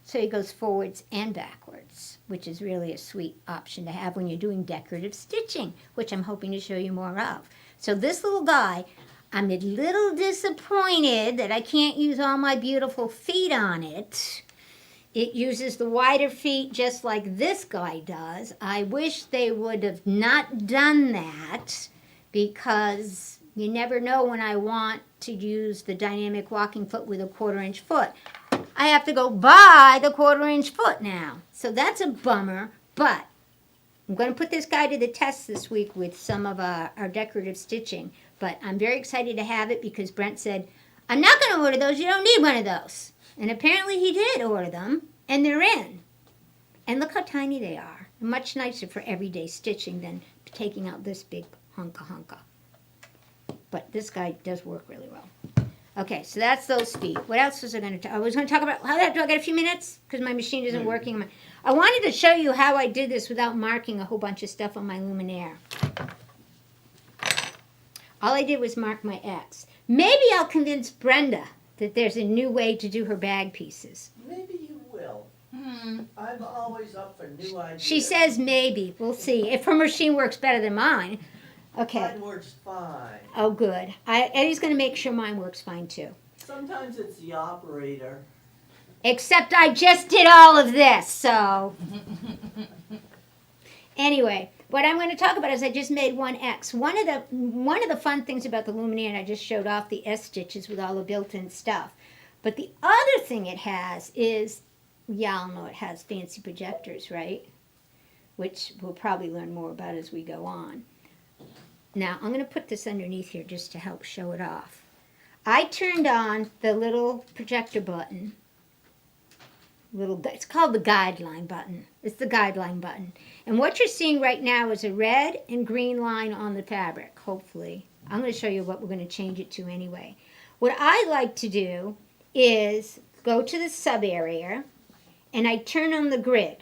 So he goes forwards and backwards, which is really a sweet option to have when you're doing decorative stitching, which I'm hoping to show you more of. So this little guy, I'm a little disappointed that I can't use all my beautiful feet on it. It uses the wider feet just like this guy does. I wish they would have not done that because you never know when I want to use the dynamic walking foot with a 1/4-inch foot. I have to go buy the 1/4-inch foot now. So that's a bummer, but I'm going to put this guy to the test this week with some of our decorative stitching. But I'm very excited to have it because Brent said, I'm not going to order those. You don't need one of those. And apparently he did order them, and they're in. And look how tiny they are. Much nicer for everyday stitching than taking out this big hunka. But this guy does work really well. Okay, so that's those feet. What else was I going to talk? I was going to talk about, do I get a few minutes? Because my machine isn't working. I wanted to show you how I did this without marking a whole bunch of stuff on my luminaire. All I did was mark my X. Maybe I'll convince Brenda that there's a new way to do her bag pieces. Maybe you will. I'm always up for new ideas. She says maybe. We'll see. If her machine works better than mine. Okay. Mine works fine. Oh, good. Eddie's going to make sure mine works fine, too. Sometimes it's the operator. Except I just did all of this, so. Anyway, what I'm going to talk about is I just made one X. One of the fun things about the luminaire, and I just showed off the S stitches with all the built-in stuff. But the other thing it has is, y'all know it has fancy projectors, right? Which we'll probably learn more about as we go on. Now, I'm going to put this underneath here just to help show it off. I turned on the little projector button. It's called the guideline button. It's the guideline button. And what you're seeing right now is a red and green line on the fabric, hopefully. I'm going to show you what we're going to change it to anyway. What I like to do is go to the sub area and I turn on the grid.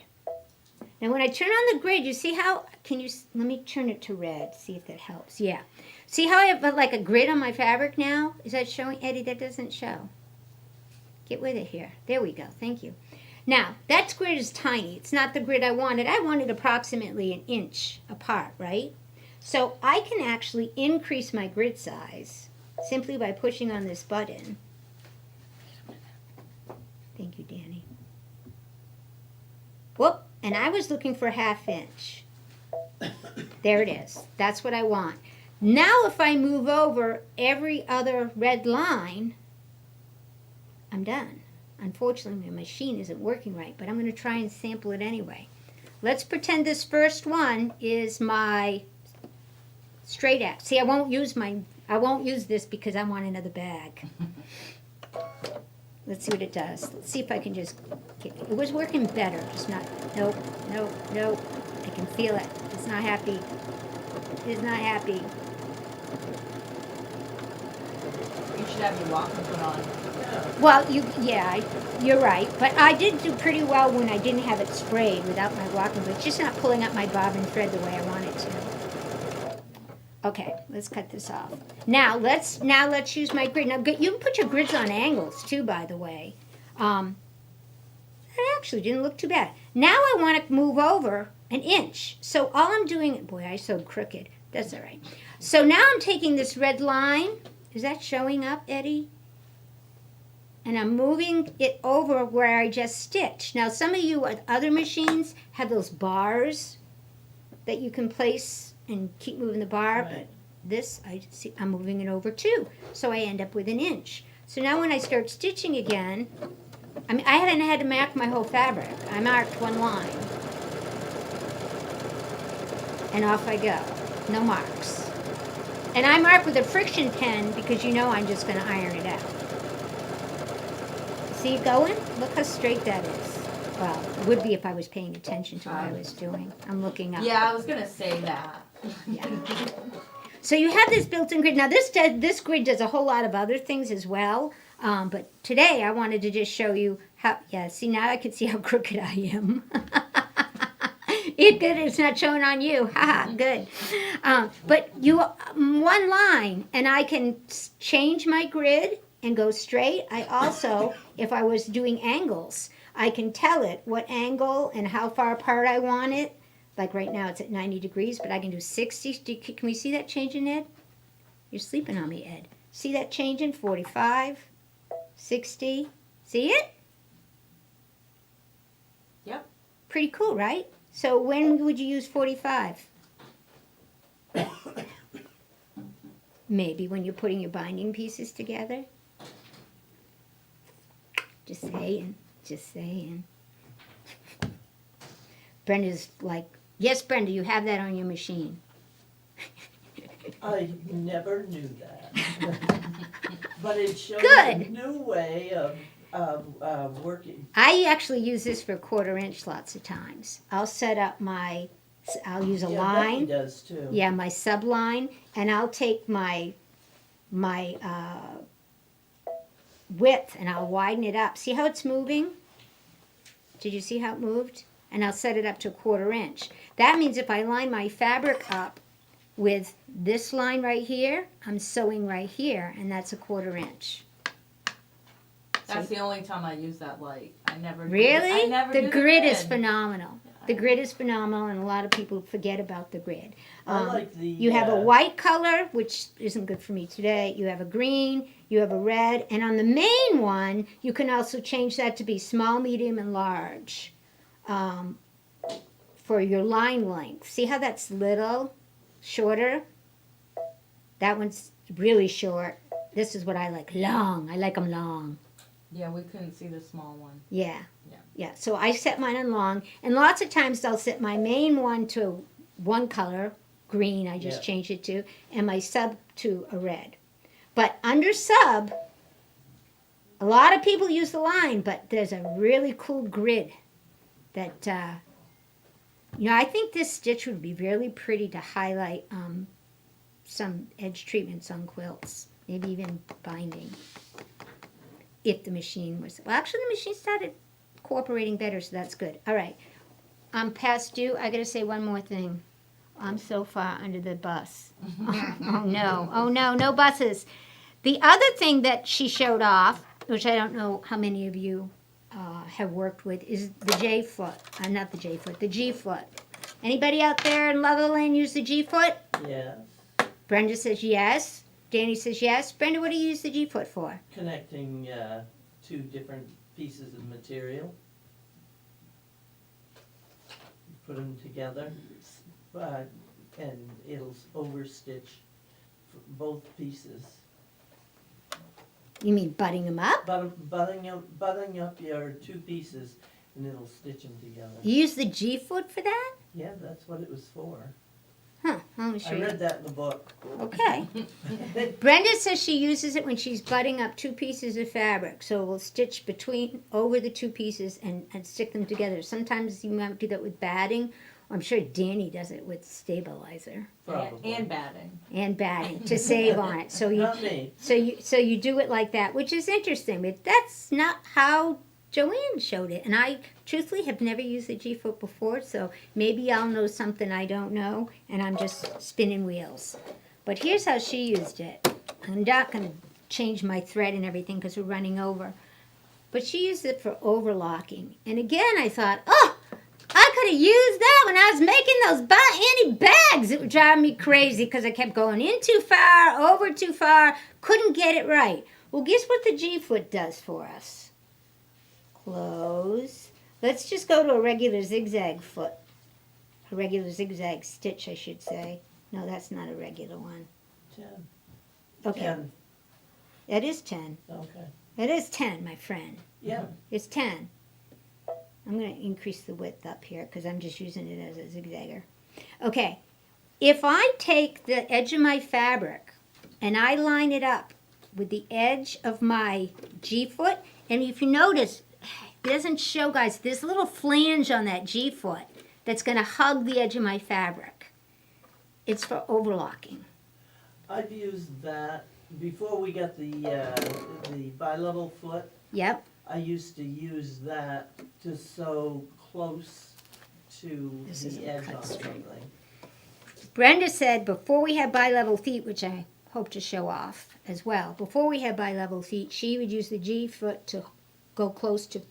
Now when I turn on the grid, you see how, let me turn it to red, see if that helps. Yeah. See how I have like a grid on my fabric now? Is that showing? Eddie, that doesn't show. Get with it here. There we go. Thank you. Now, that grid is tiny. It's not the grid I wanted. I wanted approximately an inch apart, right? So I can actually increase my grid size simply by pushing on this button. Thank you, Danny. Whoop. And I was looking for 1/2 inch. There it is. That's what I want. Now if I move over every other red line, I'm done. Unfortunately, my machine isn't working right, but I'm going to try and sample it anyway. Let's pretend this first one is my straight X. See, I won't use this because I want another bag. Let's see what it does. Let's see if I can just get it. It was working better, just not, nope. I can feel it. It's not happy. It's not happy. You should have your walking put on. Well, you're right. But I did do pretty well when I didn't have it sprayed without my walking, but it's just not pulling up my bobbin thread the way I want it to. Okay, let's cut this off. Now let's use my grid. Now you can put your grids on angles too, by the way. That actually didn't look too bad. Now I want to move over an inch. So all I'm doing, boy, I sewed crooked. That's all right. So now I'm taking this red line. Is that showing up, Eddie? And I'm moving it over where I just stitched. Now some of you with other machines have those bars that you can place and keep moving the bar. Right. But this, I'm moving it over too. So I end up with an inch. So now when I start stitching again, I hadn't had to mark my whole fabric. I marked one line. And off I go. No marks. And I mark with a friction pen because you know I'm just going to iron it out. See it going? Look how straight that is. Well, it would be if I was paying attention to what I was doing. I'm looking up. Yeah, I was gonna say that. Yeah. So you have this built-in grid. Now this grid does a whole lot of other things as well. But today I wanted to just show you how, see now I can see how crooked I am. It's not showing on you. Haha, good. But one line, and I can change my grid and go straight. I also, if I was doing angles, I can tell it what angle and how far apart I want it. Like right now it's at 90 degrees, but I can do 60. Can we see that changing, Ed? You're sleeping on me, Ed. See that changing? 45, 60. See it? Yep. Pretty cool, right? So when would you use 45? Maybe when you're putting your binding pieces together. Just saying. Just saying. Brenda's like, yes, Brenda, you have that on your machine. I never knew that. But it shows Good. a new way of working. I actually use this for 1/4 inch lots of times. I'll set up I'll use a Yeah, line. Becky does too. Yeah, my subline, and I'll take my width and I'll widen it up. See how it's moving? Did you see how it moved? And I'll set it up to 1/4 inch. That means if I line my fabric up with this line right here, I'm sewing right here, and that's a 1/4 inch. That's the only time I use that light. I never do Really? I never The do grid is phenomenal. The I- grid is phenomenal, and a lot of people forget about the grid. I like the. You have a white color, which isn't good for me today. You have a green, you have a red, and on the main one, you can also change that to be small, medium, and large for your line length. See how that's little, shorter? That one's really short. This is what I like, long. I like them long. Yeah, we couldn't see the small one. Yeah. Yeah. Yeah. So I set mine on long, and lots of times I'll set my main one to one color, green, I just Yeah. changed it to, and my sub to a red. But under sub, a lot of people use the line, but there's a really cool grid that, I think this stitch would be really pretty to highlight some edge treatments on quilts, maybe even binding. If the machine was, well, actually the machine started cooperating better, so that's good. All right, I'm past due. I gotta say one more thing. I'm so far under the bus. Oh no, no buses. The other thing that she showed off, which I don't know how many of you have worked with, is the J foot. Not the J foot, the G foot. Anybody out there in Leatherland use the G foot? Yes. Brenda says yes. Danny says yes. Brenda, what do you use the G foot for? Connecting two different pieces of material. Put them together, and it'll overstitch both pieces. You mean butting them up? Butting up your two pieces, and it'll stitch them together. You use the G foot for that? Yeah, that's what it was for. Huh, let me show I you. read that in the book. Okay. Brenda says she uses it when she's butting up two pieces of fabric. So we'll stitch over the two pieces and stick them together. Sometimes you might do that with batting. I'm sure Danny does it with stabilizer Probably. And batting. and batting to save on it. So Not me. you do it like that, which is interesting. But that's not how Joanne showed it. And I truthfully have never used the G-foot before, so maybe I'll know something I don't know, and I'm just spinning wheels. But here's how she used it. I'm not going to change my thread and everything because we're running over. But she used it for overlocking. And again, I thought, oh, I could have used that when I was making those anti-bags. It would drive me crazy because I kept going in too far, over too far, couldn't get it right. Well, guess what the G-foot does for us? Close. Let's just go to a regular zigzag foot. A regular zigzag stitch, I should say. No, that's not a regular one. 10. Okay, 10. that is 10. Okay. That is 10, my friend. Yeah. It's 10. I'm going to increase the width up here because I'm just using it as a zigzagger. Okay, if I take the edge of my fabric and I line it up with the edge of my G-foot, and if you notice, it doesn't show, guys, there's a little flange on that G-foot that's going to hug the edge of my fabric. It's for overlocking. I've used that before we got the bi-level foot. Yep. I used to use that to sew close to This is the a edge cut on straight. something. Brenda said before we had bi-level feet, which I hope to show off as well, before we had bi-level feet, she would use the G-foot to go close to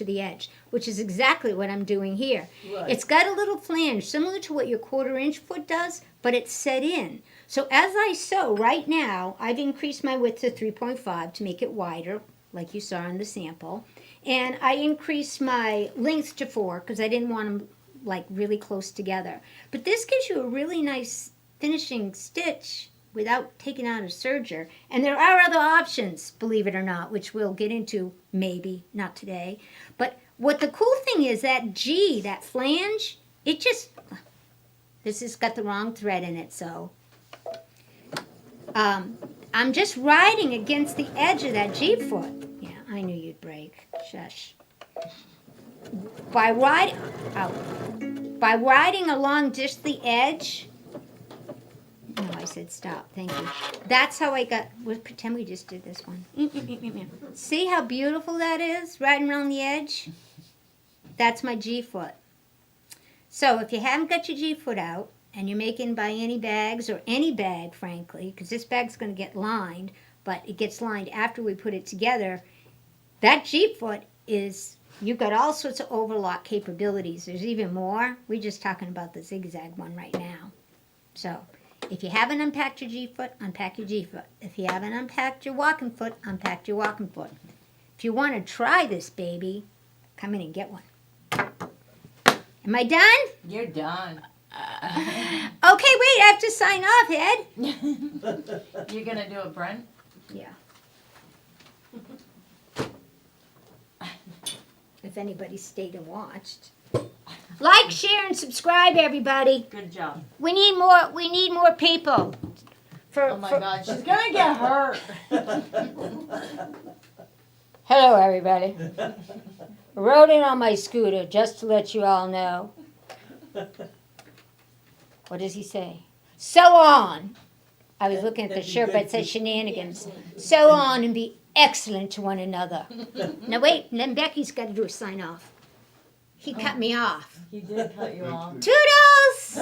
the edge, which is exactly what I'm doing here. Right. It's got a little flange, similar to what your 1/4 inch foot does, but it's set in. So as I sew right now, I've increased my width to 3.5 to make it wider, like you saw in the sample. And I increased my length to 4 because I didn't want them like really close together. But this gives you a really nice finishing stitch without taking out a serger. And there are other options, believe it or not, which we'll get into maybe, not today. But what the cool thing is, that G, that flange, it just, this has got the wrong thread in it, so. I'm just riding against the edge of that G-foot. Yeah, I knew you'd break. Shush. By riding along just the edge, No, I said stop. Thank you. That's how I got. We'll pretend we just did this one. See how beautiful that is, riding around the edge. That's my G-foot. So if you haven't got your G-foot out and you're making by any bags or any bag, frankly, because this bag's going to get lined, but it gets lined after we put it together. That G-foot is. You've got all sorts of overlock capabilities. There's even more. We're just talking about the zigzag one right now. So. If you haven't unpacked your G-foot, unpack your G-foot. If you haven't unpacked your walking foot, unpack your walking foot. If you want to try this baby, come in and get one. Am I done? You're done. Okay, wait, I have to sign off, Ed. You're gonna do it, Brent? Yeah. If anybody stayed and watched. Like, share, and subscribe, everybody. Good job. We need more people. Oh my God, she's gonna get hurt. Hello, everybody. Rode in on my scooter, just to let you all know. What does he say? So on. I was looking at the shirt, but it says Shenanigans. So on and be excellent to one another. Now wait, and then Becky's got to do a sign off. He cut me off. He did cut you off. Toodles!